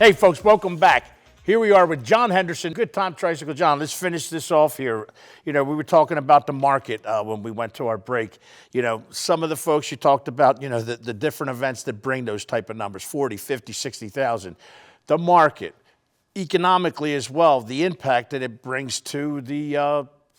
Hey folks, welcome back. Here we are with Jon Henderson, Good Time Tricycle. Jon, let's finish this off here. You know, we were talking about the market when we went to our break. You know, some of the folks you talked about, you know, the different events that bring those type of numbers, 40, 50, 60,000. The market, economically as well, the impact that it brings to the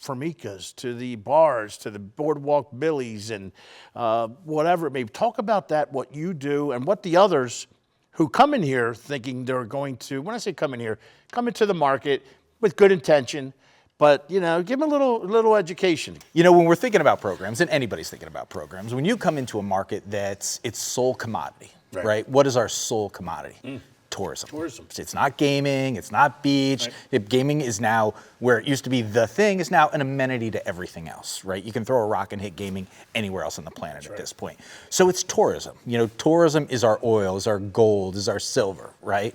Formicas, to the bars, to the Boardwalk Billies, and whatever it may be. Talk about that, what you do, and what the others who come in here thinking they're going to, when I say come in here, come into the market with good intention, but, you know, give them a little education. You know, when we're thinking about programs, and anybody's thinking about programs, when you come into a market that's its sole commodity, right? What is our sole commodity? Tourism. It's not gaming, it's not beach. Right. Gaming is now, where it used to be the thing, is now an amenity to everything else, right? You can throw a rock and hit gaming anywhere else on the planet at this point. So it's tourism. You know, tourism is our oil, is our gold, is our silver, right?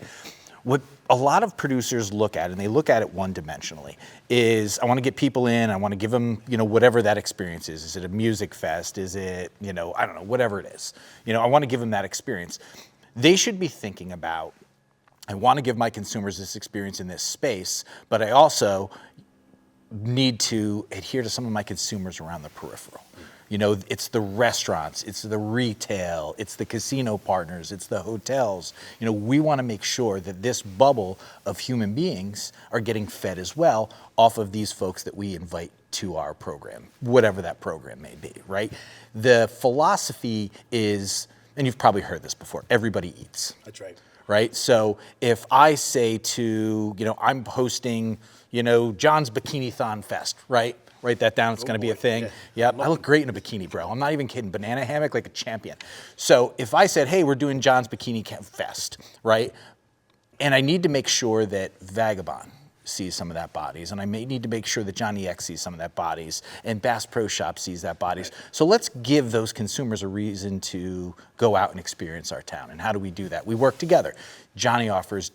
What a lot of producers look at, and they look at it one-dimensionally, is I want to get people in, I want to give them, you know, whatever that experience is. Is it a music fest? Is it, you know, I don't know, whatever it is. You know, I want to give them that experience. They should be thinking about, I want to give my consumers this experience in this space, but I also need to adhere to some of my consumers around the peripheral. You know, it's the restaurants, it's the retail, it's the casino partners, it's the hotels. You know, we want to make sure that this bubble of human beings are getting fed as well off of these folks that we invite to our program, whatever that program may be, right? The philosophy is, and you've probably heard this before, everybody eats. That's right. Right? So if I say to, you know, I'm hosting, you know, John's Bikini-thon Fest, right? Write that down, it's gonna be a thing. Yeah. Yep, I look great in a bikini, bro. I'm not even kidding, banana hammock like a champion. So if I said, hey, we're doing John's Bikini Fest, right? And I need to make sure that Vagabond sees some of that bodies, and I may need to make sure that Johnny X sees some of that bodies, and Bass Pro Shop sees that bodies. So let's give those consumers a reason to go out and experience our town. And how do we do that? We work together. Johnny offers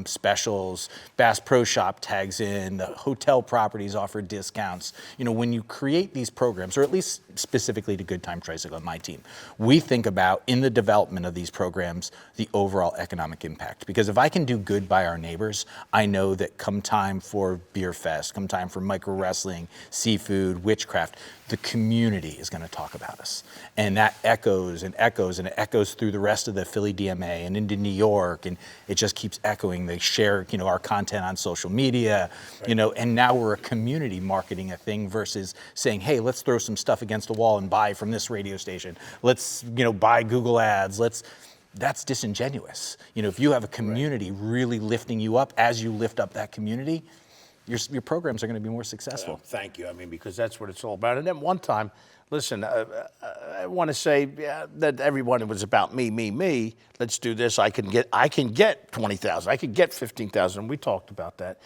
specials, Bass Pro Shop tags in, the hotel properties offer discounts. You know, when you create these programs, or at least specifically to Good Time Tricycle on my team, we think about, in the development of these programs, the overall economic impact. Because if I can do good by our neighbors, I know that come time for Beer Fest, come time for micro wrestling, seafood, witchcraft, the community is going to talk about us. And that echoes and echoes, and it echoes through the rest of the Philly DMA and into New York, and it just keeps echoing. They share, you know, our content on social media, you know, and now we're a community marketing a thing versus saying, hey, let's throw some stuff against the wall and buy from this radio station. Let's, you know, buy Google ads. That's disingenuous. You know, if you have a community really lifting you up as you lift up that community, your programs are going to be more successful. Thank you. I mean, because that's what it's all about. And then one time, listen, I want to say that everyone, it was about me. Let's do this. I can get 20,000. I can get 15,000. We talked about that.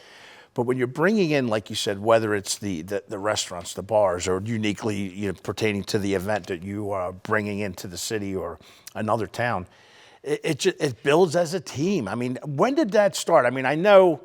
But when you're bringing in, like you said, whether it's the restaurants, the bars, or uniquely, you know, pertaining to the event that you are bringing into the city or another town, it builds as a team. I mean, when did that start? I mean, I know,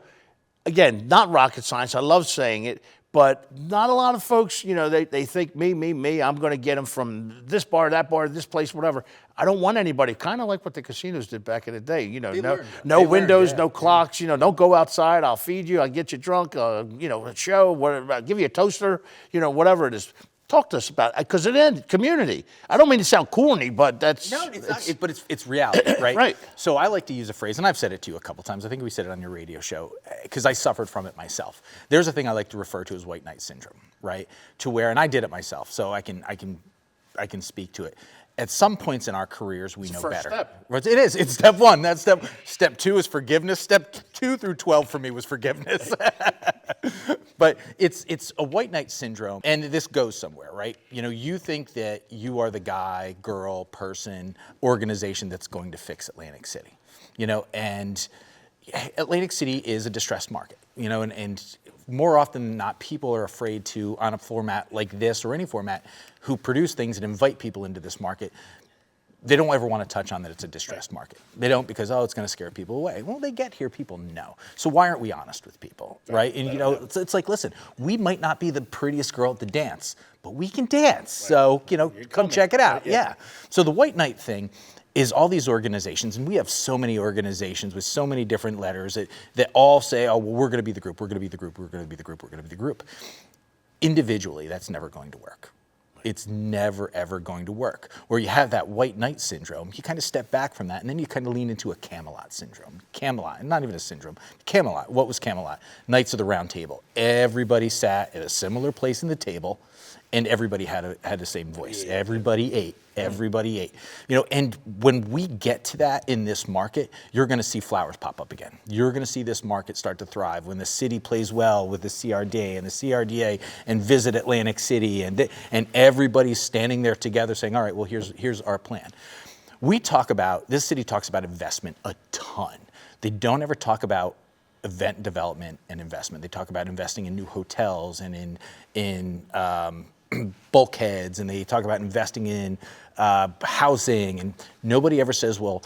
again, not rocket science. I love saying it, but not a lot of folks, you know, they think me. I'm going to get them from this bar, this place, whatever. I don't want anybody. Kind of like what the casinos did back in the day. You know, no windows, no clocks. You know, don't go outside. I'll feed you. I'll get you drunk. You know, a show. Whatever. I'll give you a toaster. You know, whatever it is. Talk to us about it, because it is community. I don't mean to sound corny, but that's... No, but it's reality, right? Right. So I like to use a phrase, and I've said it to you a couple times. I think we said it on your radio show, because I suffered from it myself. There's a thing I like to refer to as white knight syndrome, right? To where, and I did it myself, so I can speak to it. At some points in our careers, we know better. Step. It is. It's step one. That's step 2 is forgiveness. Step 2 through 12 for me was forgiveness. But it's a white knight syndrome, and this goes somewhere, right? You know, you think that you are the guy, girl, person, organization that's going to fix Atlantic City, you know, and Atlantic City is a distressed market, you know, and more often than not, people are afraid to, on a format like this or any format, who produce things and invite people into this market, they don't ever want to touch on that it's a distressed market. They don't, because, oh, it's going to scare people away. Well, they get here, people know. So why aren't we honest with people, right? And, you know, it's like, listen, we might not be the prettiest girl at the dance, but we can dance. So, you know, come check it out. Yeah. So the white knight thing is all these organizations, and we have so many organizations with so many different letters that all say, oh, well, we're going to be the group, we're going to be the group, we're going to be the group, we're going to be the group. Individually, that's never going to work. It's never, ever going to work. Where you have that white knight syndrome, you kind of step back from that, and then you kind of lean into a Camelot syndrome. Camelot, not even a syndrome. Camelot, what was Camelot? Knights of the Round Table. Everybody sat at a similar place in the table, and everybody had the same voice. Everybody ate. Everybody ate. You know, and when we get to that in this market, you're going to see flowers pop up again. You're going to see this market start to thrive when the city plays well with the CRDA and the CRDA and Visit Atlantic City, and everybody's standing there together saying, all right, well, here's our plan. This city talks about investment a ton. They don't ever talk about event development and investment. They talk about investing in new hotels and in bulkheads, and they talk about investing in housing, and nobody ever says, well,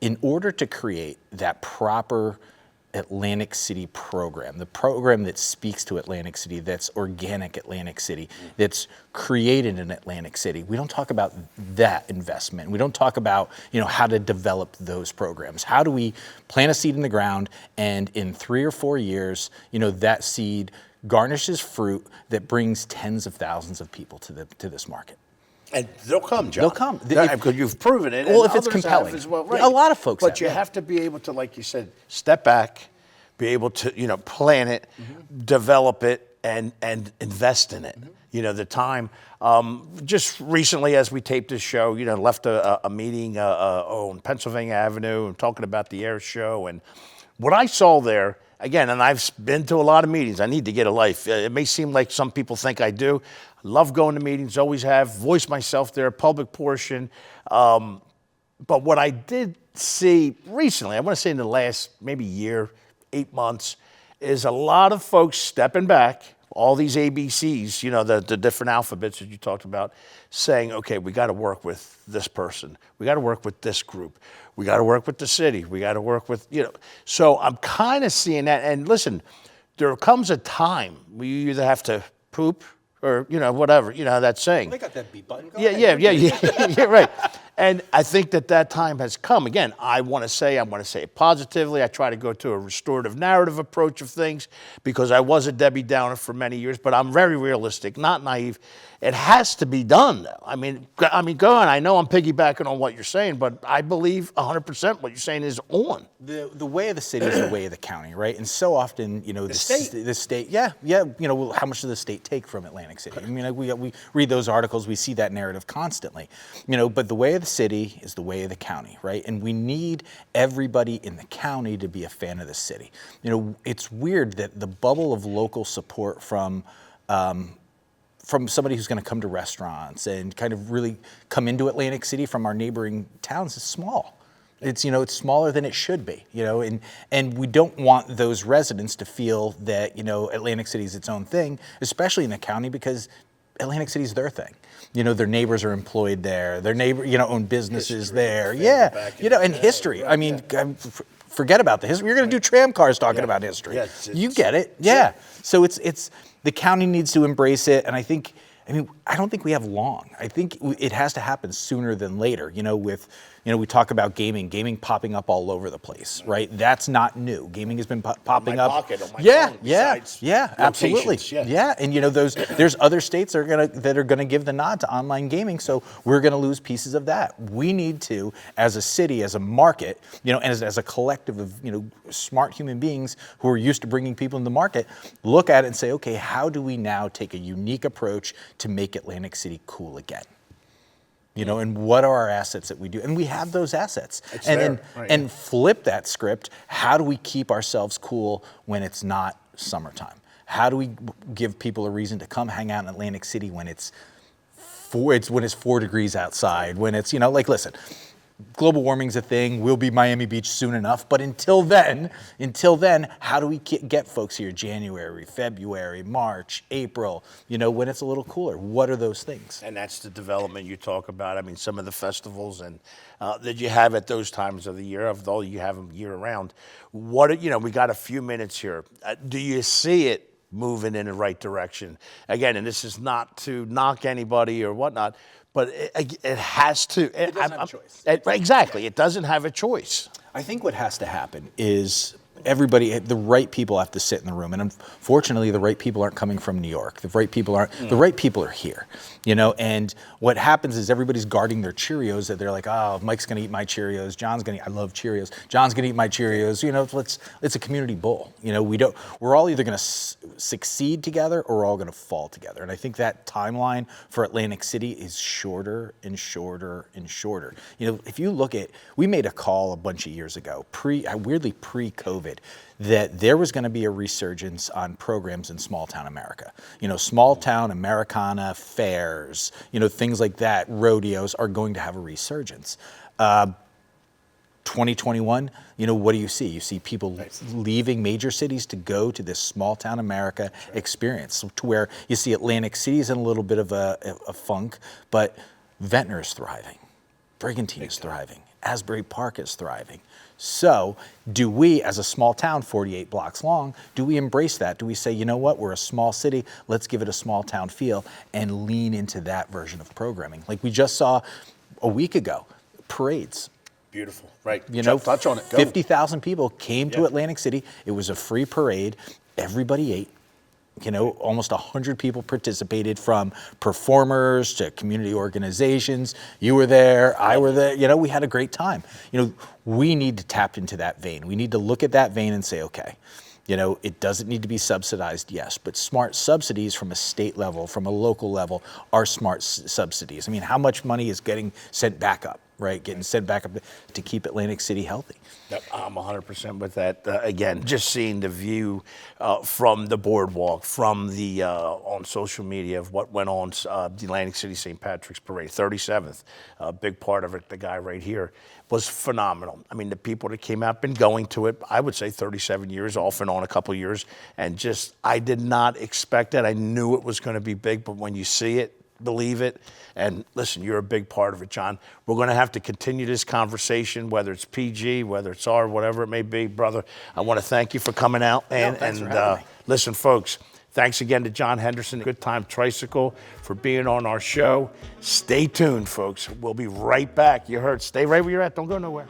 in order to create that proper Atlantic City program, the program that speaks to Atlantic City, that's organic Atlantic City, that's created in Atlantic City, we don't talk about that investment. We don't talk about, you know, how to develop those programs. How do we plant a seed in the ground, and in 3 or 4 years, you know, that seed garnishes fruit that brings tens of thousands of people to this market. And they'll come, John. They'll come. Because you've proven it. Well, and if it's others compelling. have as well. Right. A lot of folks But have, you yeah. have to be able to, like you said, step back, be able to, you know, plan it, develop it, and invest in it. You know, the time. Just recently, as we taped this show, you know, left a meeting on Pennsylvania Avenue and talking about the air show. And what I saw there, again, and I've been to a lot of meetings. I need to get a life. It may seem like some people think I do. I love going to meetings, always have, voice myself there, public portion. But what I did see recently, I want to say in the last maybe year, 8 months, is a lot of folks stepping back, all these ABCs, you know, the different alphabets that you talked about, saying, okay, we got to work with this person. We got to work with this group. We got to work with the city. We got to work with, you know. So I'm kind of seeing that. And listen, there comes a time where you either have to poop or, you know, whatever, you know how that's saying. They got that beat button. Yeah, right. And I think that time has come. Again, I want to say it positively. I try to go to a restorative narrative approach of things because I was a Debbie Downer for many years, but I'm very realistic, not naive. It has to be done, though. I mean, go on. I know I'm piggybacking on what you're saying, but I believe 100% what you're saying is on. The way of the city is the way of the county, right? And so often, you know, the state, yeah, you know, how much does the state take from Atlantic City? I mean, like we read those articles, we see that narrative constantly, you know, but the way of the city is the way of the county, right? And we need everybody in the county to be a fan of the city. You know, it's weird that the bubble of local support from somebody who's going to come to restaurants and kind of really come into Atlantic City from our neighboring towns is small. It's, you know, it's smaller than it should be, you know, and we don't want those residents to feel that, you know, Atlantic City is its own thing, especially in the county, because Atlantic City is their thing. You know, their neighbors are employed there. Their neighbor, you know, own businesses there. Yeah, you know, and history. I mean, forget about the history. You're going to do tram cars talking about history. Yeah, you get it. Yeah. So it's the county needs to embrace it, and I don't think we have long. I think it has to happen sooner than later. You know, we talk about gaming popping up all over the place, right? That's not new. Gaming has been popping up. Pocket, on my phone, absolutely. Yeah, and you know, there's other states that are gonna give the nod to online gaming, so we're gonna lose pieces of that. We need to, as a city, as a market, you know, and as a collective of, you know, smart human beings who are used to bringing people in the market, look at it and say, okay, how do we now take a unique approach to make Atlantic City cool again? You know, and what are our assets that we do? And we have those assets. And flip that script. How do we keep ourselves cool when it's not summertime? How do we give people a reason to come hang out in Atlantic City when it's 4 degrees outside, when it's, you know, like, listen, global warming's a thing. We'll be Miami Beach soon enough. But until then, how do we get folks here? January, February, March, April, you know, when it's a little cooler. What are those things? And that's the development you talk about. I mean, some of the festivals and that you have at those times of the year, although you have them year round. You know, we got a few minutes here. Do you see it moving in the right direction? Again, and this is not to knock anybody or whatnot, but it has to. It doesn't have a choice. Exactly. It doesn't have a choice. I think what has to happen is everybody, the right people have to sit in the room, and unfortunately, the right people aren't coming from New York. The right people aren't. The right people are here, you know. And what happens is everybody's guarding their Cheerios. That they're like, oh, Mike's gonna eat my Cheerios. John's gonna. I love Cheerios. John's gonna eat my Cheerios. You know, it's a community bowl. You know, we're all either gonna succeed together or we're all gonna fall together. And I think that timeline for Atlantic City is shorter and shorter and shorter. You know, if you look at, we made a call a bunch of years ago, weirdly pre-COVID, that there was going to be a resurgence on programs in small town America. You know, small town Americana fairs, you know, things like that, rodeos are going to have a resurgence. 2021, you know, what do you see? You see people leaving major cities to go to this small town America experience, to where you see Atlantic City is in a little bit of a funk, but Ventnor is thriving, Brigantine is thriving, Asbury Park is thriving. So do we, as a small town, 48 blocks long, do we embrace that? Do we say, you know what, we're a small city, let's give it a small town feel and lean into that version of programming? Like we just saw a week ago, parades. Beautiful, right? You know, touch on it. 50,000 people came to Atlantic City. It was a free parade. Everybody ate. You know, almost 100 people participated, from performers to community organizations. You were there, I were there. You know, we had a great time. You know, we need to tap into that vein. We need to look at that vein and say, okay, you know, it doesn't need to be subsidized, yes, but smart subsidies from a state level, from a local level, are smart subsidies. I mean, how much money is getting sent back up, right? Getting sent back up to keep Atlantic City healthy. Yep, I'm 100% with that. Again, just seeing the view from the boardwalk, from the on social media of what went on the Atlantic City St. Patrick's Parade, 37th, a big part of it, the guy right here, was phenomenal. I mean, the people that came out, been going to it, I would say 37 years, off and on a couple years, and just, I did not expect it. I knew it was going to be big, but when you see it, believe it. And listen, you're a big part of it, John. We're going to have to continue this conversation, whether it's PG, whether it's R, whatever it may be, brother. I want to thank you for coming out. And listen, folks, thanks again to Jon Henderson, Good Time Tricycle, for being on our show. Stay tuned, folks. We'll be right back. You heard, stay right where you're at. Don't go nowhere.